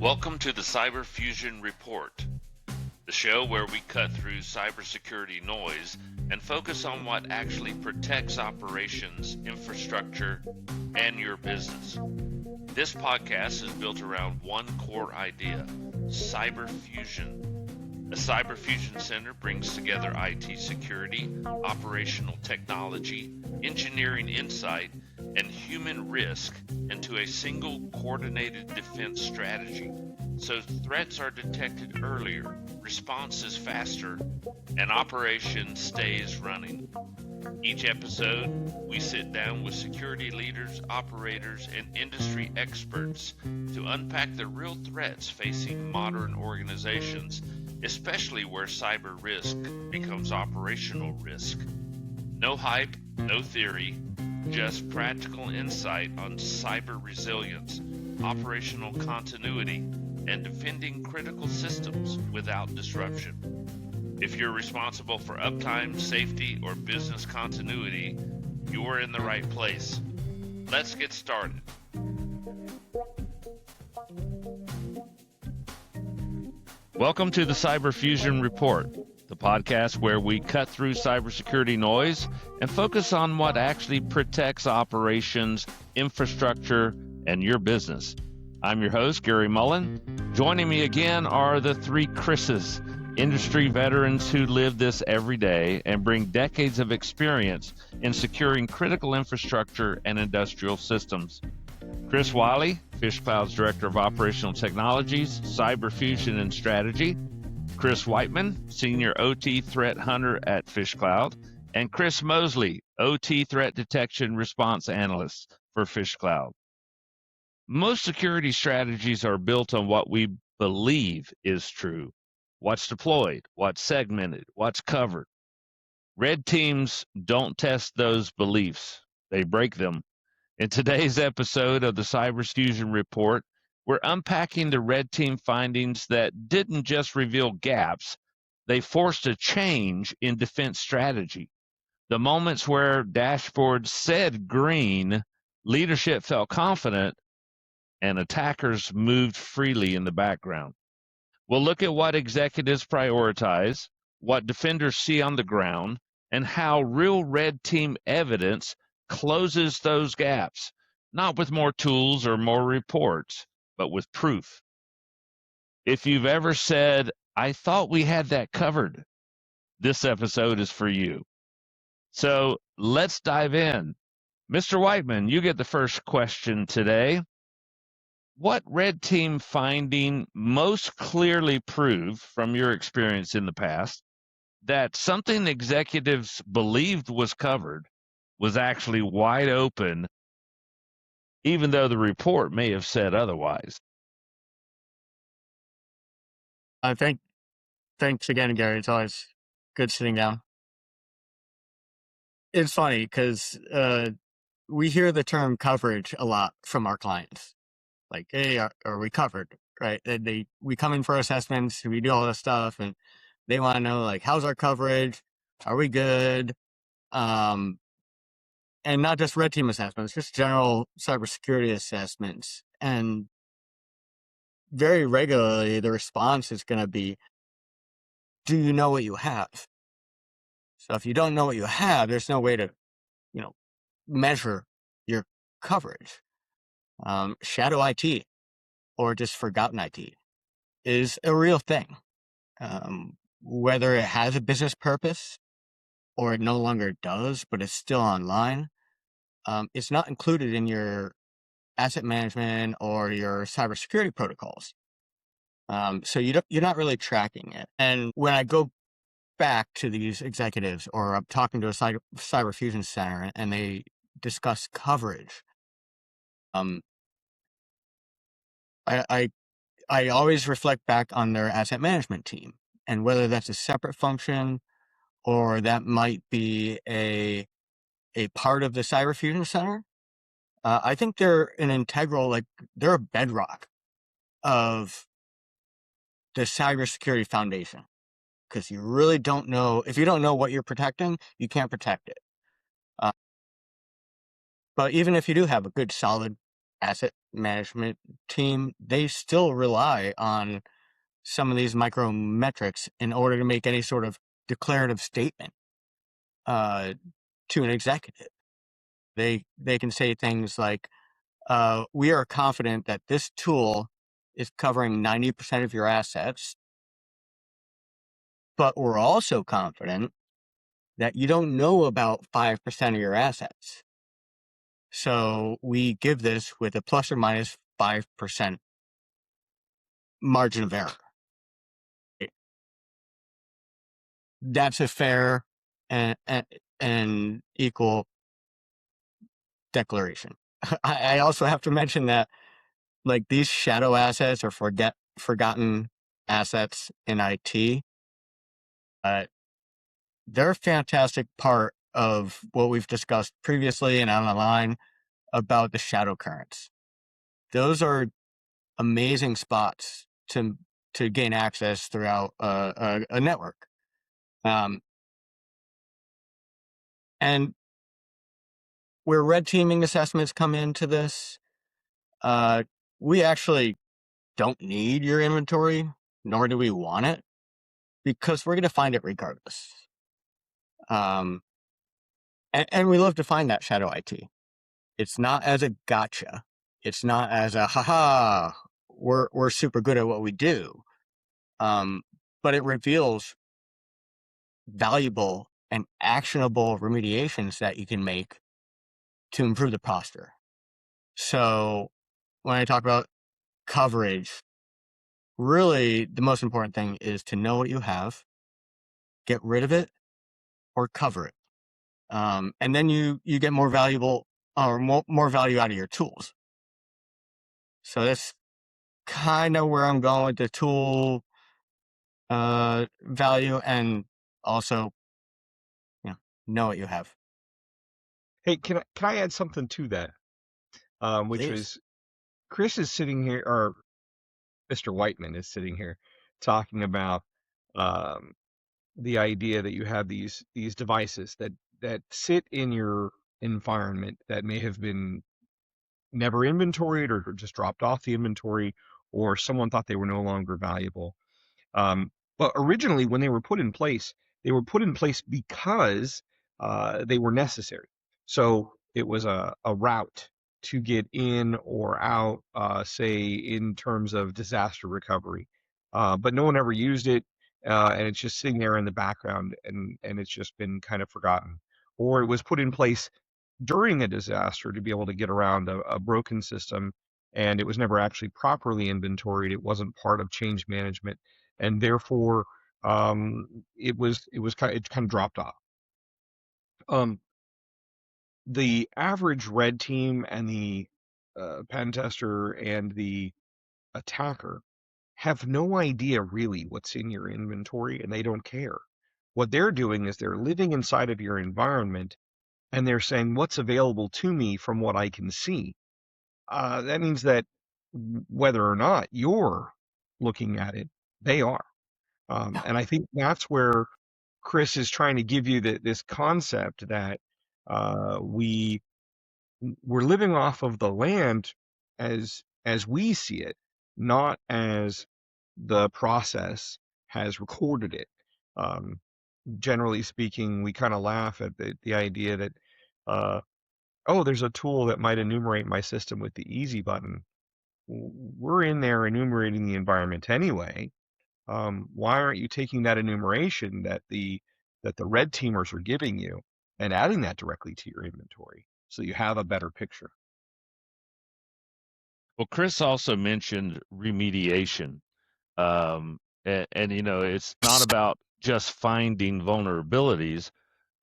Welcome to the Cyber Fusion Report, the show where we cut through cybersecurity noise and focus on what actually protects operations, infrastructure, and your business. This podcast is built around one core idea: cyber fusion. A cyber fusion center brings together IT security, operational technology, engineering insight, and human risk into a single coordinated defense strategy. So threats are detected earlier, response is faster, and operation stays running. Each episode, we sit down with security leaders, operators, and industry experts to unpack the real threats facing modern organizations, especially where cyber risk becomes operational risk. No hype, no theory, just practical insight on cyber resilience, operational continuity, and defending critical systems without disruption. If you're responsible for uptime, safety, or business continuity, you're in the right place. Let's get started. Welcome to the Cyber Fusion Report, the podcast where we cut through cybersecurity noise and focus on what actually protects operations, infrastructure, and your business. I'm your host, Gary Mullen. Joining me again are the three Chris's, industry veterans who live this every day and bring decades of experience in securing critical infrastructure and industrial systems. Chris Wiley, FishCloud's Director of Operational Technologies, Cyber Fusion and Strategy. Chris Whiteman, Senior OT Threat Hunter at FishCloud. And Chris Mosley, OT Threat Detection Response Analyst for FishCloud. Most security strategies are built on what we believe is true. What's deployed, what's segmented, what's covered. Red teams don't test those beliefs. They break them. In today's episode of the Cyber Fusion Report, we're unpacking the red team findings that didn't just reveal gaps, they forced a change in defense strategy. The moments where dashboards said green, leadership felt confident, and attackers moved freely in the background. We'll look at what executives prioritize, what defenders see on the ground, and how real red team evidence closes those gaps, not with more tools or more reports, but with proof. If you've ever said, "I thought we had that covered," this episode is for you. So let's dive in. Mr. Whiteman, you get the first question today. What red team finding most clearly proved from your experience in the past that something executives believed was covered was actually wide open, even though the report may have said otherwise? Thanks again, Gary. It's always good sitting down. It's funny because we hear the term coverage a lot from our clients. Like, hey, are we covered? Right? We come in for assessments, we do all this stuff, and they want to know, like, how's our coverage? Are we good? And not just red team assessments, just general cybersecurity assessments. And very regularly, the response is going to be, do you know what you have? So if you don't know what you have, there's no way to, measure your coverage. Shadow IT or just forgotten IT is a real thing. Whether it has a business purpose or it no longer does, but it's still online, it's not included in your asset management or your cybersecurity protocols. So you're not really tracking it. And when I go back to these executives, or I'm talking to a cyber fusion center and they discuss coverage, I always reflect back on their asset management team and whether that's a separate function or that might be a part of the cyber fusion center. I think they're an integral, they're a bedrock of the cybersecurity foundation, because you really don't know. If you don't know what you're protecting, you can't protect it. But even if you do have a good, solid asset management team, they still rely on some of these micrometrics in order to make any sort of declarative statement uh, to an executive. They can say things like, "We are confident that this tool is covering 90% of your assets, but we're also confident that you don't know about 5% of your assets. So we give this with a plus or minus 5% margin of error." That's a fair and equal declaration. I also have to mention that, like, these shadow assets or forgotten assets in IT, uh, they're a fantastic part of what we've discussed previously and on the line about the shadow currents. Those are amazing spots to gain access throughout a network. Um, and where red teaming assessments come into this, uh, we actually don't need your inventory, nor do we want it, because we're going to find it regardless. Um, and we love to find that shadow IT. It's not as a gotcha. It's not as a haha. We're super good at what we do. But it reveals valuable and actionable remediations that you can make to improve the posture. So when I talk about coverage, really the most important thing is to know what you have, get rid of it, or cover it. And then you get more valuable or more value out of your tools. So that's kind of where I'm going with the tool value, and also, know what you have. Hey, can I add something to that? Which Please. was Chris is sitting here, or Mr. Whiteman is sitting here, talking about um, the idea that you have these devices that sit in your environment that may have been never inventoried or just dropped off the inventory, or someone thought they were no longer valuable. But originally, when they were put in place because they were necessary. So it was a route to get in or out, say, in terms of disaster recovery. But no one ever used it, and it's just sitting there in the background, and it's just been kind of forgotten. Or it was put in place during a disaster to be able to get around a broken system, and it was never actually properly inventoried. It wasn't part of change management, and therefore it kind of dropped off. Um, the average red team and the pen tester and the attacker have no idea really what's in your inventory, and they don't care. What they're doing is they're living inside of your environment, and they're saying what's available to me from what I can see. That means that whether or not you're looking at it, they are. And I think that's where Chris is trying to give you this concept that we're living off of the land as we see it, not as the process has recorded it. Um, Generally speaking, we kind of laugh at the idea that, oh, there's a tool that might enumerate my system with the easy button. We're in there enumerating the environment anyway. Why aren't you taking that enumeration that the red teamers are giving you and adding that directly to your inventory so you have a better picture? Well, Chris also mentioned remediation. And it's not about just finding vulnerabilities,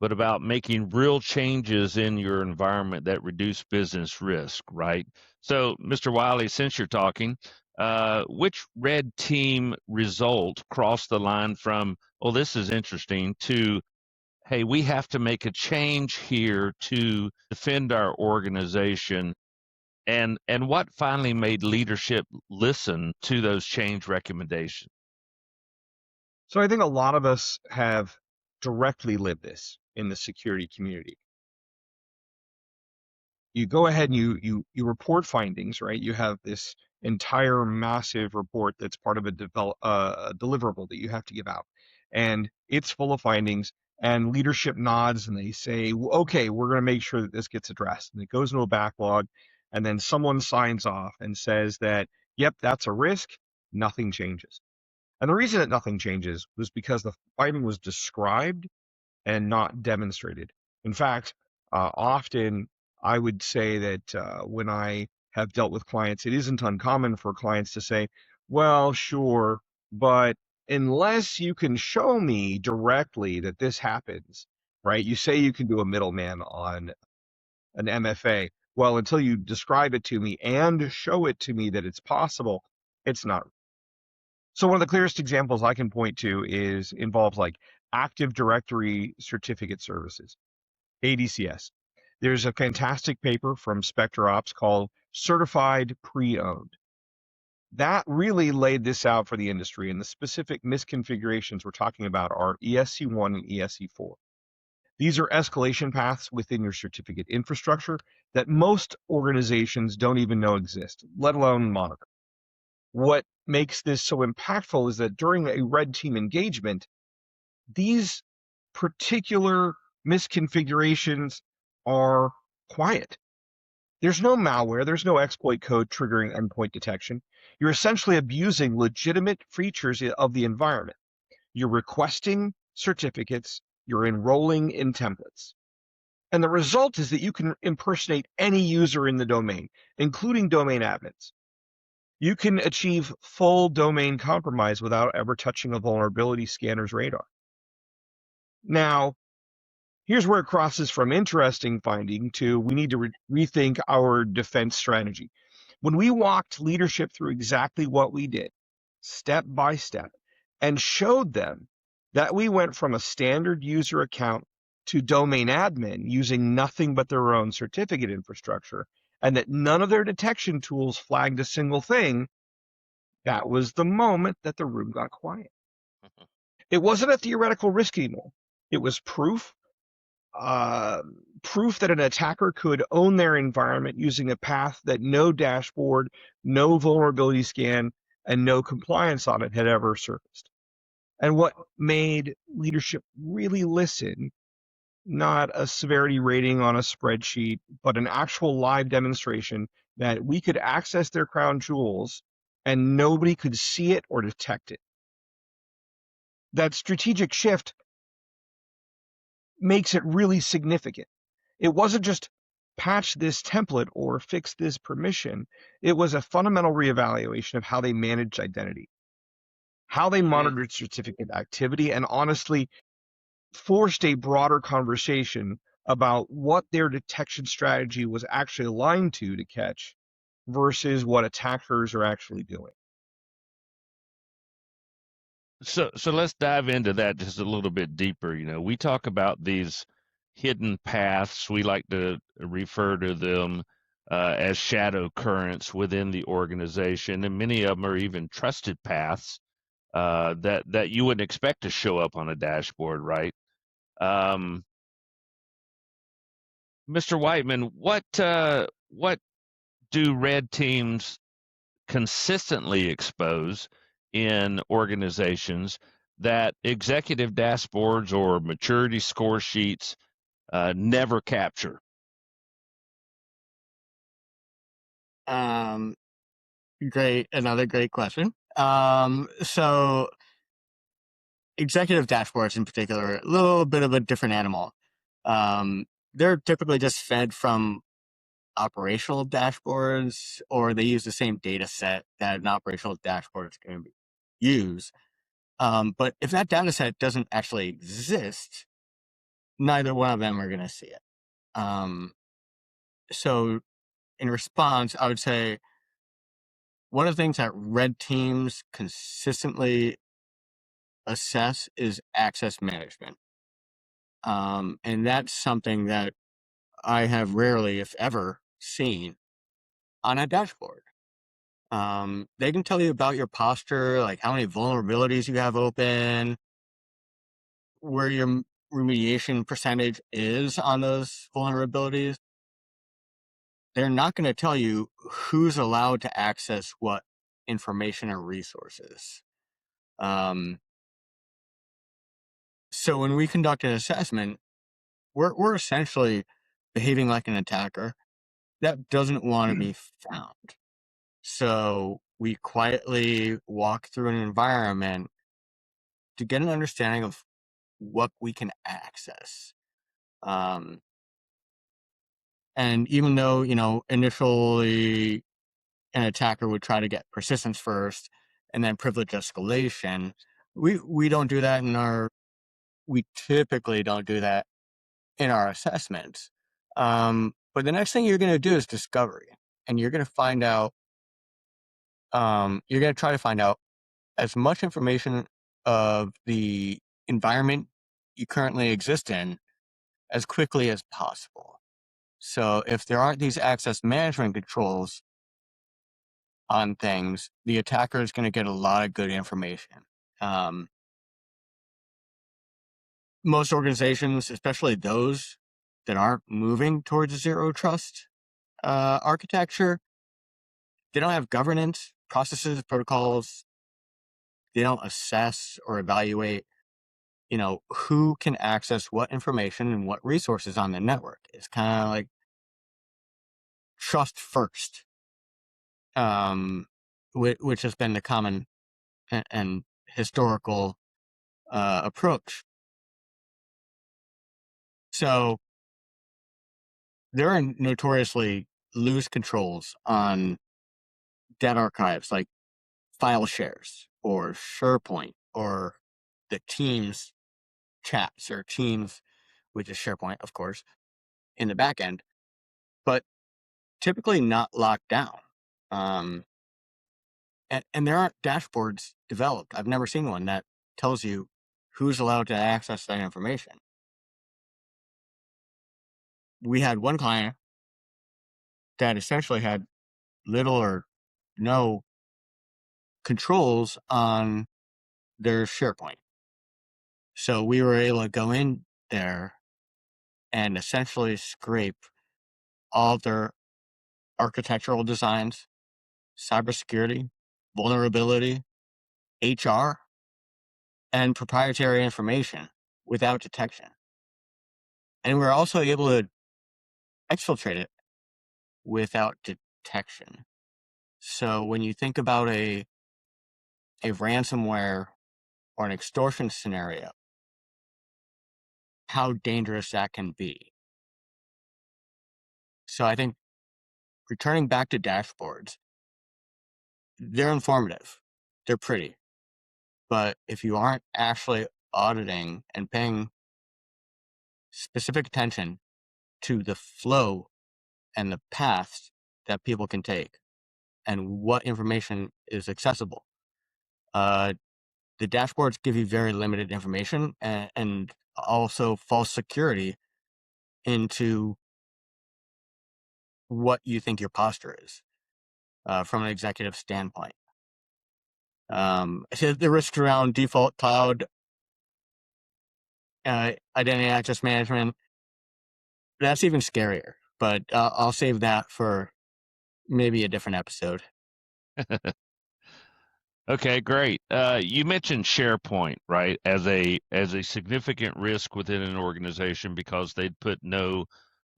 but about making real changes in your environment that reduce business risk, right? So, Mr. Wiley, since you're talking, which red team result crossed the line from, oh, this is interesting, to, hey, we have to make a change here to defend our organization? And what finally made leadership listen to those change recommendations? So I think a lot of us have directly lived this in the security community. you go ahead and you report findings, right? You have this entire massive report that's part of a deliverable that you have to give out, and it's full of findings. And leadership nods and they say, well, okay, we're going to make sure that this gets addressed. And it goes into a backlog, and then someone signs off and says that, yep, that's a risk. Nothing changes. And the reason that nothing changes was because the finding was described and not demonstrated. In fact, often I would say that when I have dealt with clients, it isn't uncommon for clients to say, well, sure, but unless you can show me directly that this happens, right? You say you can do a middleman on an MFA. Well, until you describe it to me and show it to me that it's possible, it's not. So one of the clearest examples I can point to involves like Active Directory Certificate Services, ADCS. There's a fantastic paper from SpectreOps called Certified Pre-Owned. That really laid this out for the industry, and the specific misconfigurations we're talking about are ESC1 and ESC4. These are escalation paths within your certificate infrastructure that most organizations don't even know exist, let alone monitor. What makes this so impactful is that during a red team engagement, these particular misconfigurations are quiet. There's no malware, there's no exploit code triggering endpoint detection. You're essentially abusing legitimate features of the environment. You're requesting certificates, you're enrolling in templates. And the result is that you can impersonate any user in the domain, including domain admins. You can achieve full domain compromise without ever touching a vulnerability scanner's radar. Now, here's where it crosses from interesting finding to we need to rethink our defense strategy. When we walked leadership through exactly what we did, step by step, and showed them that we went from a standard user account to domain admin using nothing but their own certificate infrastructure, and that none of their detection tools flagged a single thing, that was the moment that the room got quiet. It wasn't a theoretical risk anymore. It was proof that an attacker could own their environment using a path that no dashboard, no vulnerability scan, and no compliance audit had ever surfaced. And what made leadership really listen, not a severity rating on a spreadsheet, but an actual live demonstration that we could access their crown jewels and nobody could see it or detect it. That strategic shift makes it really significant. It wasn't just patch this template or fix this permission. It was a fundamental reevaluation of how they managed identity, how they monitored certificate activity, and honestly forced a broader conversation about what their detection strategy was actually aligned to catch versus what attackers are actually doing. So let's dive into that just a little bit deeper. We talk about these hidden paths. We like to refer to them as shadow currents within the organization, and many of them are even trusted paths that you wouldn't expect to show up on a dashboard, right? Mr. Whiteman, what do red teams consistently expose in organizations that executive dashboards or maturity score sheets never capture? Another great question. So executive dashboards in particular, a little bit of a different animal. They're typically just fed from operational dashboards, or they use the same data set that an operational dashboard is going to use. But if that data set doesn't actually exist, neither one of them are going to see it. So in response, I would say one of the things that red teams consistently assess is access management. And that's something that I have rarely, if ever, seen on a dashboard. They can tell you about your posture, like how many vulnerabilities you have open, where your remediation percentage is on those vulnerabilities. they're not going to tell you who's allowed to access what information or resources. So when we conduct an assessment, we're essentially behaving like an attacker that doesn't want to be found. So we quietly walk through an environment to get an understanding of what we can access. And even though, initially an attacker would try to get persistence first and then privilege escalation, we don't do that we typically don't do that in our assessments. But the next thing you're going to do is discovery, and you're going to find out, you're going to try to find out as much information of the environment you currently exist in as quickly as possible. So if there aren't these access management controls on things, the attacker is going to get a lot of good information. Most organizations, especially those that aren't moving towards zero trust architecture, they don't have governance, processes, protocols. They don't assess or evaluate, who can access what information and what resources on the network. It's kind of like trust first, which has been the common and historical approach. So there are notoriously loose controls on data archives like file shares or SharePoint or the Teams chats or Teams, which is SharePoint, of course, in the back end, but typically not locked down. And there aren't dashboards developed. I've never seen one that tells you who's allowed to access that information. We had one client that essentially had little or no controls on their SharePoint. So we were able to go in there and essentially scrape all of their architectural designs, cybersecurity, vulnerability, HR, and proprietary information without detection. And we're also able to exfiltrate it without detection. So when you think about a ransomware or an extortion scenario, how dangerous that can be. So I think returning back to dashboards, they're informative, they're pretty, but if you aren't actually auditing and paying specific attention to the flow and the paths that people can take and what information is accessible, the dashboards give you very limited information and also false security into what you think your posture is from an executive standpoint. The risks around default cloud identity access management, that's even scarier, but I'll save that for maybe a different episode. Okay, great. You mentioned SharePoint, right, as a significant risk within an organization because they'd put no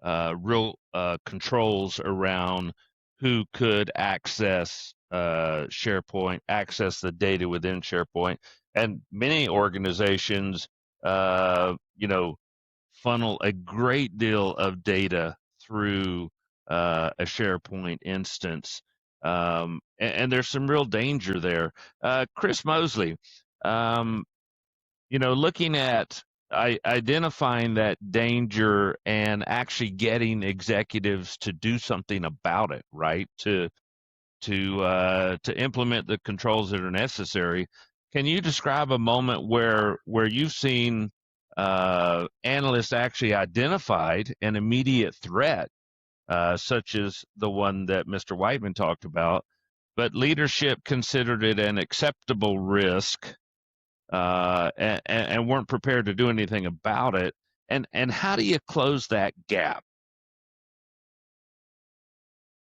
real controls around who could access SharePoint, access the data within SharePoint, and many organizations, funnel a great deal of data through a SharePoint instance. And there's some real danger there. Chris Mosley, looking at identifying that danger and actually getting executives to do something about it, right? To implement the controls that are necessary. Can you describe a moment where you've seen analysts actually identified an immediate threat, such as the one that Mr. Whiteman talked about, but leadership considered it an acceptable risk and weren't prepared to do anything about it? And how do you close that gap?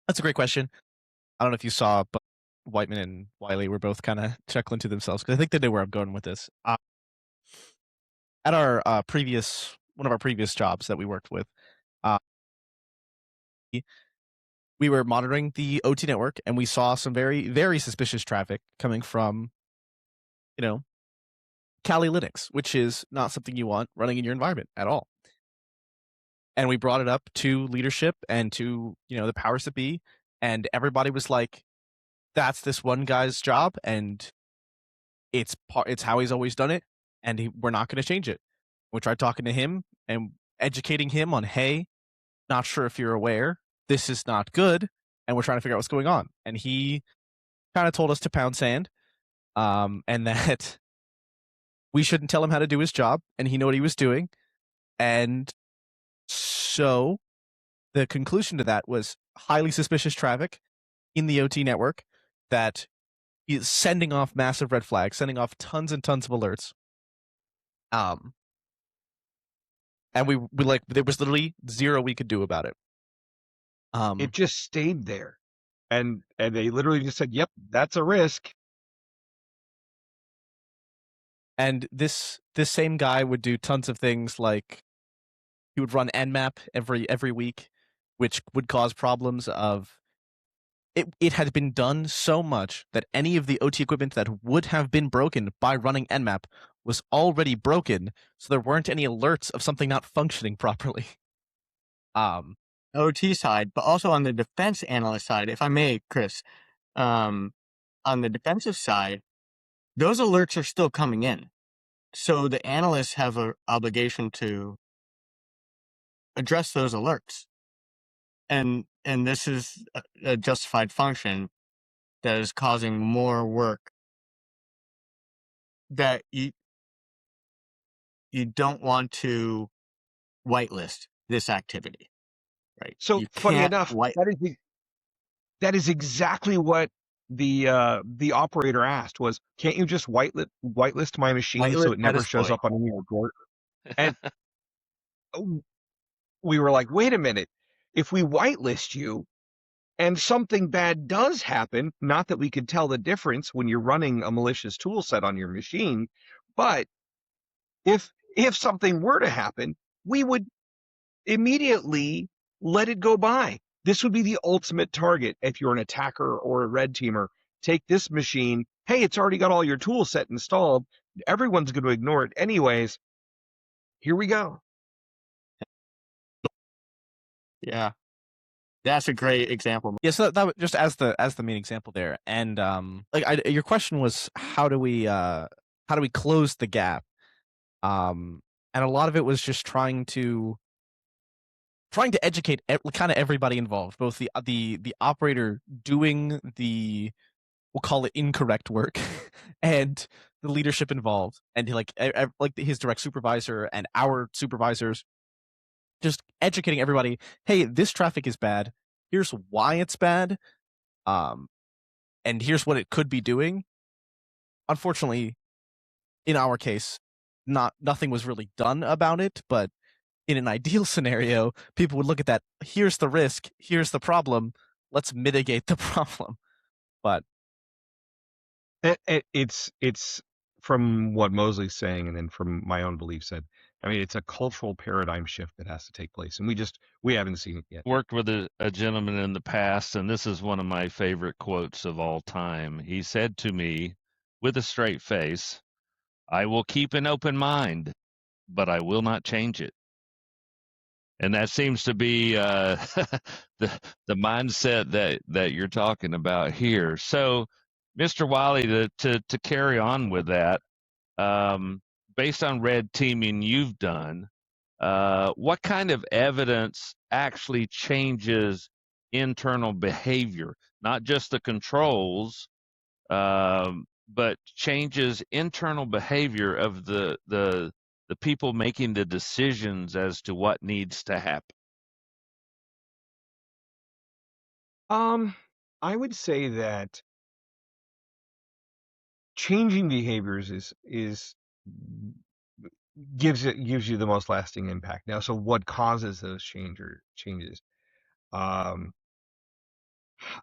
That's a great question. I don't know if you saw, but Whiteman and Wiley were both kind of chuckling to themselves because I think they know where I'm going with this. At our one of our previous jobs that we worked with, uh, we were monitoring the OT network and we saw some very, very suspicious traffic coming from, Kali Linux, which is not something you want running in your environment at all. And we brought it up to leadership and to, the powers that be, and everybody was like, that's this one guy's job and it's how he's always done it, and we're not going to change it. We tried talking to him and educating him on, hey, not sure if you're aware, this is not good, and we're trying to figure out what's going on. And he kind of told us to pound sand, and that we shouldn't tell him how to do his job, and he knew what he was doing. And so the conclusion to that was highly suspicious traffic in the OT network that is sending off massive red flags, sending off tons and tons of alerts. And we like, there was literally zero we could do about it. It just stayed there, and they literally just said, "Yep, that's a risk." And this same guy would do tons of things, like he would run Nmap every week, which would cause problems of it had been done so much that any of the OT equipment that would have been broken by running Nmap was already broken, so there weren't any alerts of something not functioning properly. OT side, but also on the defense analyst side, if I may, Chris, on the defensive side, those alerts are still coming in. So the analysts have an obligation to address those alerts. And this is a justified function that is causing more work that you don't want to whitelist this activity, right? So You funny can't enough, that is exactly what the operator asked was, can't you just whitelist my machine so it never shows up on your report? And we were like, wait a minute, if we whitelist you and something bad does happen, not that we could tell the difference when you're running a malicious tool set on your machine, but if something were to happen, we would immediately let it go by. This would be the ultimate target if you're an attacker or a red teamer. Take this machine. Hey, it's already got all your tool set installed. Everyone's going to ignore it anyways. Here we go. Yeah. That's a great example. Yeah, so that was just as the main example there. And your question was, how do we close the gap? And a lot of it was just trying to educate kind of everybody involved, both the operator doing the, we'll call it, incorrect work, and the leadership involved, and like his direct supervisor and our supervisors, just educating everybody. Hey, this traffic is bad. Here's why it's bad. And here's what it could be doing. Unfortunately, in our case, nothing was really done about it, but in an ideal scenario, people would look at that. Here's the risk. Here's the problem. Let's mitigate the problem. But it's from what Mosley's saying, and then from my own belief said, I mean, it's a cultural paradigm shift that has to take place, and we haven't seen it yet. Worked with a gentleman in the past, and this is one of my favorite quotes of all time. He said to me with a straight face, "I will keep an open mind, but I will not change it." And that seems to be the mindset that you're talking about here. So, Mr. Wiley, to carry on with that, based on red teaming you've done, what kind of evidence actually changes internal behavior, not just the controls, but changes internal behavior of the people making the decisions as to what needs to happen? I would say that changing behaviors is gives you the most lasting impact. Now, so what causes those changes?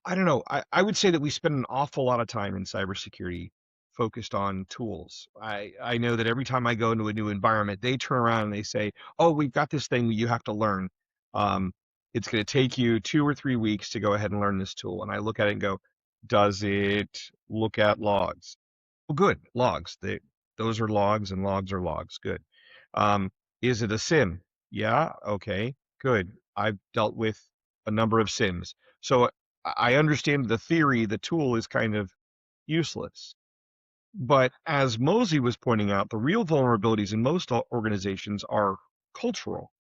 I don't know. I would say that we spend an awful lot of time in cybersecurity focused on tools. I know that every time I go into a new environment, they turn around and they say, "Oh, we've got this thing you have to learn. Um, it's going to take you 2 or 3 weeks to go ahead and learn this tool." And I look at it and go, "Does it look at logs?" Well, good. Logs. Those are logs, and logs are logs. Good. Um, is it a SIM? Yeah. Okay. Good. I've dealt with a number of SIMs. So I understand the theory, the tool is kind of useless. But as Mosey was pointing out, the real vulnerabilities in most organizations are cultural.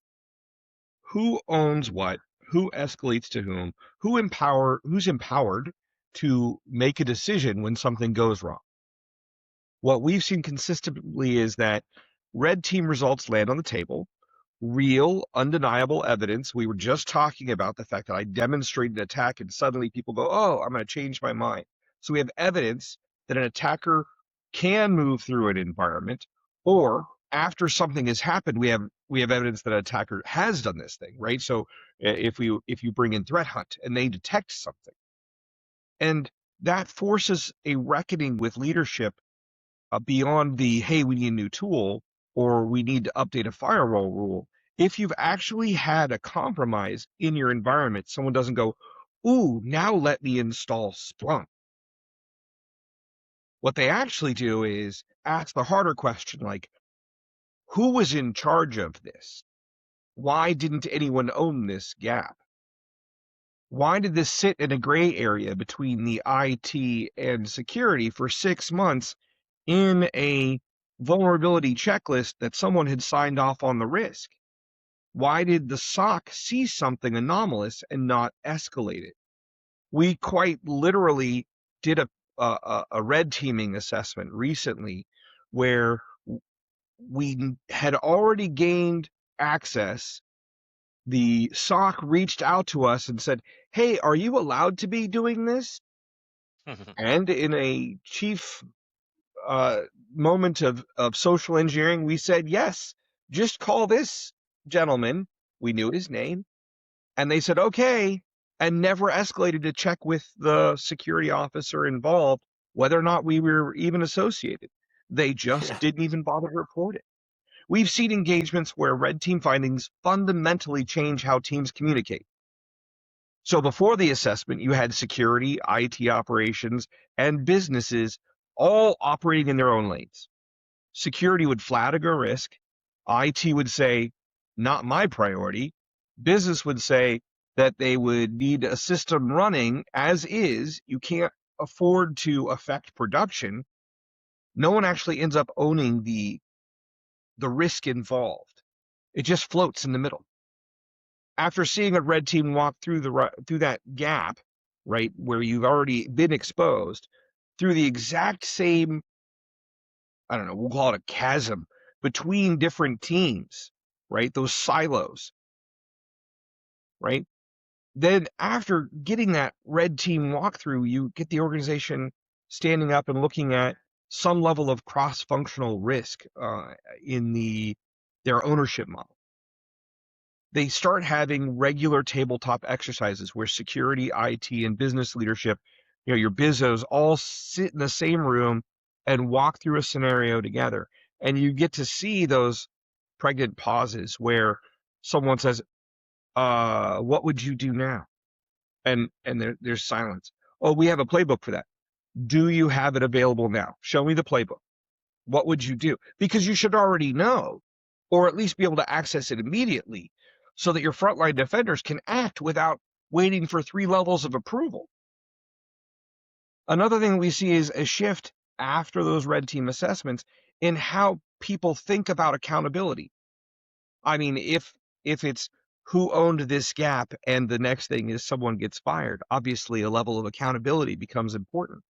Who owns what? Who escalates to whom? Who's empowered to make a decision when something goes wrong? What we've seen consistently is that red team results land on the table, real, undeniable evidence. We were just talking about the fact that I demonstrated an attack and suddenly people go, "Oh, I'm going to change my mind." So we have evidence that an attacker can move through an environment, or after something has happened, we have evidence that an attacker has done this thing, right? So if you bring in threat hunt and they detect something, and that forces a reckoning with leadership beyond the, hey, we need a new tool or we need to update a firewall rule. If you've actually had a compromise in your environment, someone doesn't go, "Ooh, now let me install Splunk." What they actually do is ask the harder question, like, who was in charge of this? Why didn't anyone own this gap? Why did this sit in a gray area between the IT and security for 6 months in a vulnerability checklist that someone had signed off on the risk? Why did the SOC see something anomalous and not escalate it? We quite literally did a red teaming assessment recently where we had already gained access. The SOC reached out to us and said, "Hey, are you allowed to be doing this?" And in a chief moment of social engineering, we said, "Yes, just call this gentleman." We knew his name. And they said, "Okay," and never escalated to check with the security officer involved whether or not we were even associated. They just Yeah. didn't even bother to report it. We've seen engagements where red team findings fundamentally change how teams communicate. So before the assessment, you had security, IT operations, and businesses all operating in their own lanes. Security would flag a risk. IT would say, "Not my priority." Business would say that they would need a system running as is. You can't afford to affect production. No one actually ends up owning the risk involved. It just floats in the middle. After seeing a red team walk through that gap, right, where you've already been exposed, through the exact same, I don't know, we'll call it a chasm between different teams, right? Those silos, right? Then after getting that red team walkthrough, you get the organization standing up and looking at some level of cross-functional risk in their ownership model. They start having regular tabletop exercises where security, IT, and business leadership, your BIZOs all sit in the same room and walk through a scenario together. And you get to see those pregnant pauses where someone says, "What would you do now?" And there's silence. "Oh, we have a playbook for that." "Do you have it available now? Show me the playbook." "What would you do?" Because you should already know, or at least be able to access it immediately so that your frontline defenders can act without waiting for 3 levels of approval. Another thing we see is a shift after those red team assessments in how people think about accountability. I mean, if it's who owned this gap and the next thing is someone gets fired, obviously a level of accountability becomes important.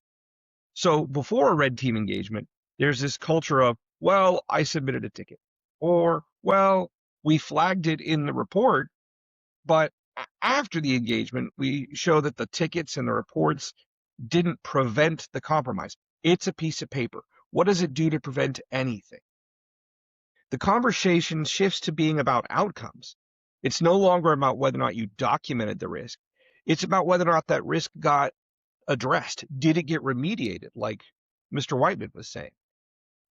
So before a red team engagement, there's this culture of, "Well, I submitted a ticket," or, "Well, we flagged it in the report," but after the engagement, we show that the tickets and the reports didn't prevent the compromise. It's a piece of paper. What does it do to prevent anything? The conversation shifts to being about outcomes. It's no longer about whether or not you documented the risk. It's about whether or not that risk got addressed. Did it get remediated, like Mr. Whiteman was saying?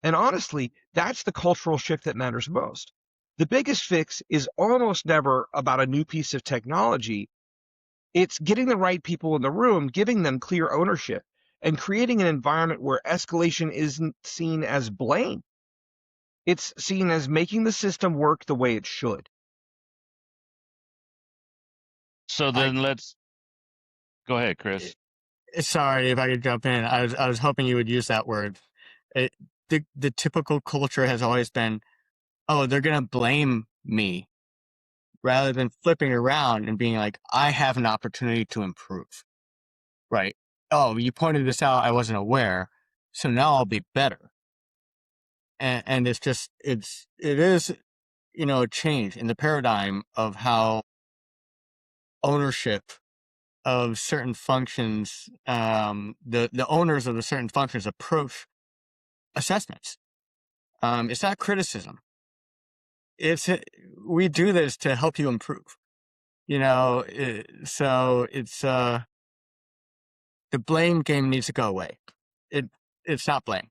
And honestly, that's the cultural shift that matters most. The biggest fix is almost never about a new piece of technology. It's getting the right people in the room, giving them clear ownership, and creating an environment where escalation isn't seen as blame. It's seen as making the system work the way it should. So then let's go ahead, Chris. Sorry if I could jump in. I was hoping you would use that word. The typical culture has always been, oh, they're gonna blame me, rather than flipping around and being like, I have an opportunity to improve. Right? Oh, you pointed this out, I wasn't aware, so now I'll be better. And it is, a change in the paradigm of how ownership of certain functions, the owners of the certain functions approach assessments. It's not criticism. We do this to help you improve. So it's the blame game needs to go away. It's not blame.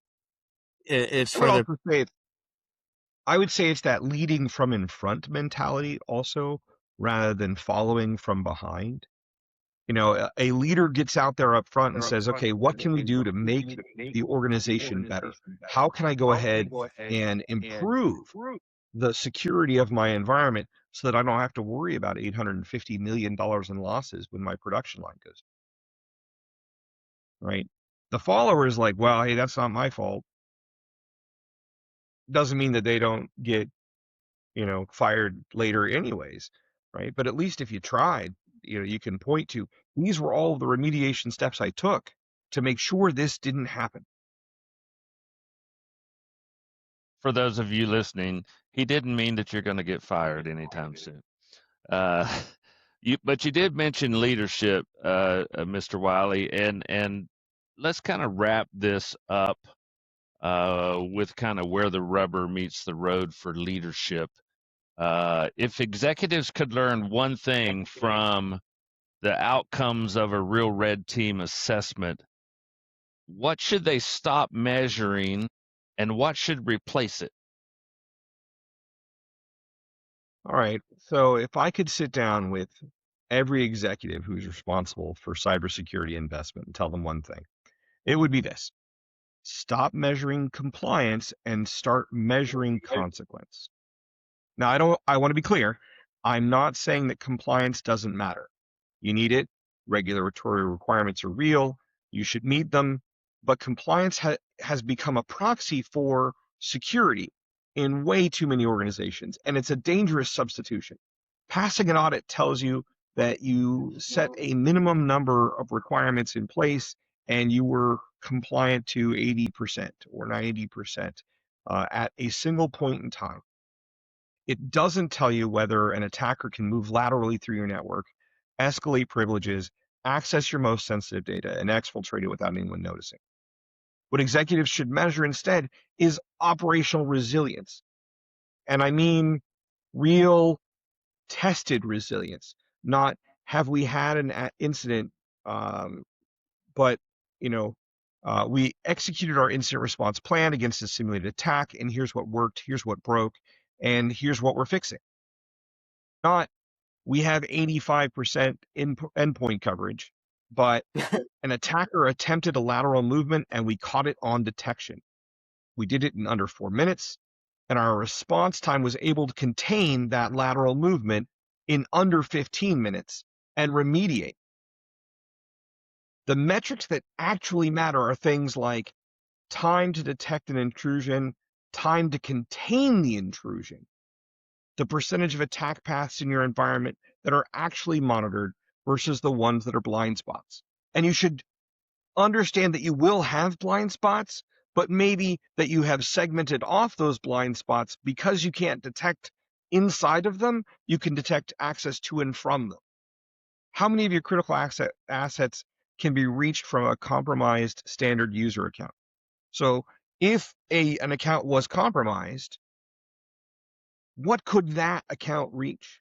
It's for the. I would say it's that leading from in front mentality also, rather than following from behind. A leader gets out there up front and says, okay, what can we do to make the organization better? How can I go ahead and improve the security of my environment so that I don't have to worry about $850 million in losses when my production line goes down? Right? The follower is like, well, hey, that's not my fault. Doesn't mean that they don't get, fired later anyways, right? But at least if you tried, you can point to, these were all the remediation steps I took to make sure this didn't happen. For those of you listening, he didn't mean that you're going to get fired anytime soon. But you did mention leadership, Mr. Wiley, and let's kind of wrap this up with kind of where the rubber meets the road for leadership. If executives could learn one thing from the outcomes of a real red team assessment, what should they stop measuring and what should replace it? All right. So if I could sit down with every executive who's responsible for cybersecurity investment and tell them one thing, it would be this: stop measuring compliance and start measuring consequence. Now, I want to be clear. I'm not saying that compliance doesn't matter. You need it. Regulatory requirements are real. You should meet them. But compliance has become a proxy for security in way too many organizations, and it's a dangerous substitution. Passing an audit tells you that you set a minimum number of requirements in place and you were compliant to 80% or 90% at a single point in time. It doesn't tell you whether an attacker can move laterally through your network, escalate privileges, access your most sensitive data, and exfiltrate it without anyone noticing. What executives should measure instead is operational resilience. And I mean real tested resilience, not have we had an incident, but we executed our incident response plan against a simulated attack, and here's what worked, here's what broke, and here's what we're fixing. Not we have 85% endpoint coverage, but an attacker attempted a lateral movement and we caught it on detection. We did it in under 4 minutes, and our response time was able to contain that lateral movement in under 15 minutes and remediate. The metrics that actually matter are things like time to detect an intrusion, time to contain the intrusion, the percentage of attack paths in your environment that are actually monitored versus the ones that are blind spots. And you should understand that you will have blind spots, but maybe that you have segmented off those blind spots because you can't detect inside of them, you can detect access to and from them. How many of your critical assets can be reached from a compromised standard user account? So if an account was compromised, what could that account reach?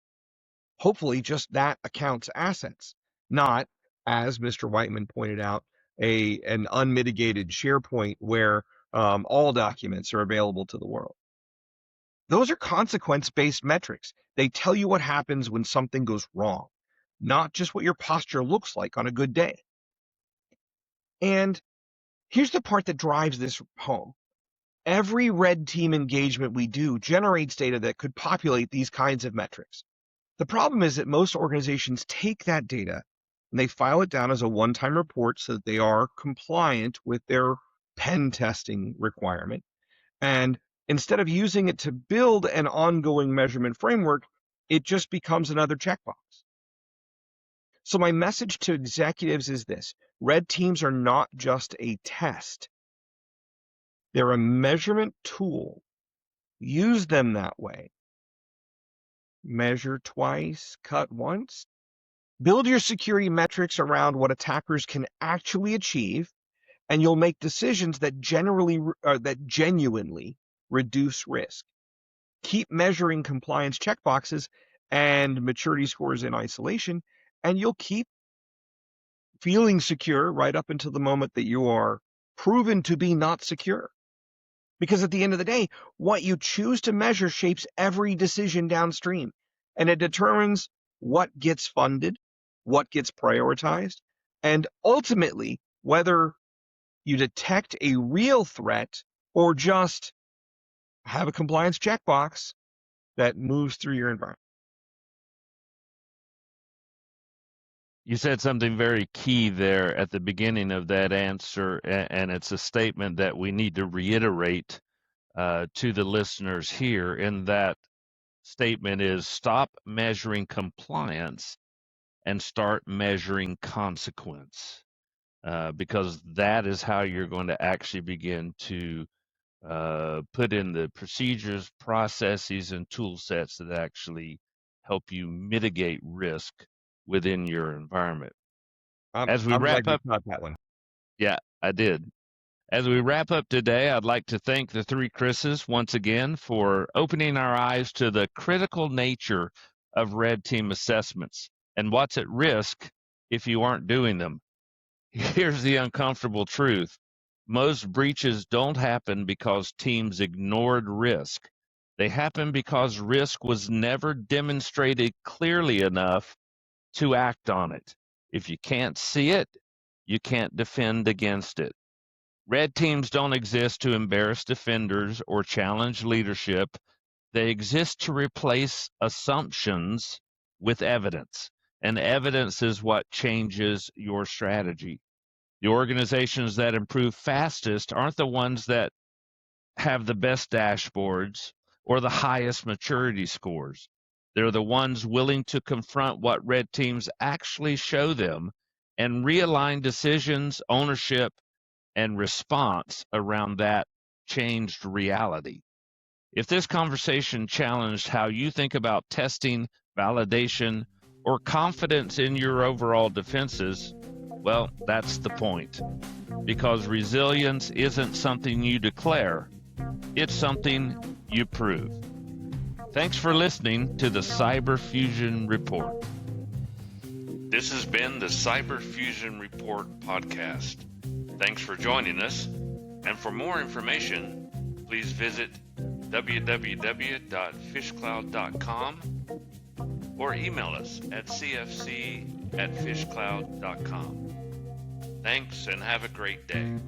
Hopefully just that account's assets. not, as Mr. Whiteman pointed out, an unmitigated SharePoint where all documents are available to the world. Those are consequence-based metrics. They tell you what happens when something goes wrong, not just what your posture looks like on a good day. And here's the part that drives this home. Every red team engagement we do generates data that could populate these kinds of metrics. The problem is that most organizations take that data and they file it down as a one-time report so that they are compliant with their pen testing requirement. And instead of using it to build an ongoing measurement framework, it just becomes another checkbox. So my message to executives is this: red teams are not just a test. They're a measurement tool. Use them that way. Measure twice, cut once. Build your security metrics around what attackers can actually achieve, and you'll make decisions that genuinely reduce risk. Keep measuring compliance checkboxes and maturity scores in isolation, and you'll keep feeling secure right up until the moment that you are proven to be not secure. Because at the end of the day, what you choose to measure shapes every decision downstream, and it determines what gets funded, what gets prioritized, and ultimately whether you detect a real threat or just have a compliance checkbox that moves through your environment. You said something very key there at the beginning of that answer, and it's a statement that we need to reiterate to the listeners here. And that statement is: stop measuring compliance and start measuring consequence, because that is how you're going to actually begin to put in the procedures, processes, and tool sets that actually help you mitigate risk within your environment. As we I'm wrap glad up, you caught that one. yeah, I did. As we wrap up today, I'd like to thank the three Chris's once again for opening our eyes to the critical nature of red team assessments and what's at risk if you aren't doing them. Here's the uncomfortable truth. Most breaches don't happen because teams ignored risk. They happen because risk was never demonstrated clearly enough to act on it. If you can't see it, you can't defend against it. Red teams don't exist to embarrass defenders or challenge leadership. They exist to replace assumptions with evidence, and evidence is what changes your strategy. The organizations that improve fastest aren't the ones that have the best dashboards or the highest maturity scores. They're the ones willing to confront what red teams actually show them and realign decisions, ownership, and response around that changed reality. If this conversation challenged how you think about testing, validation, or confidence in your overall defenses, well, that's the point. Because resilience isn't something you declare, it's something you prove. Thanks for listening to the Cyber Fusion Report. This has been the Cyber Fusion Report podcast. Thanks for joining us, and for more information, please visit www.fishcloud.com or email us at cfc@fishcloud.com. Thanks, and have a great day.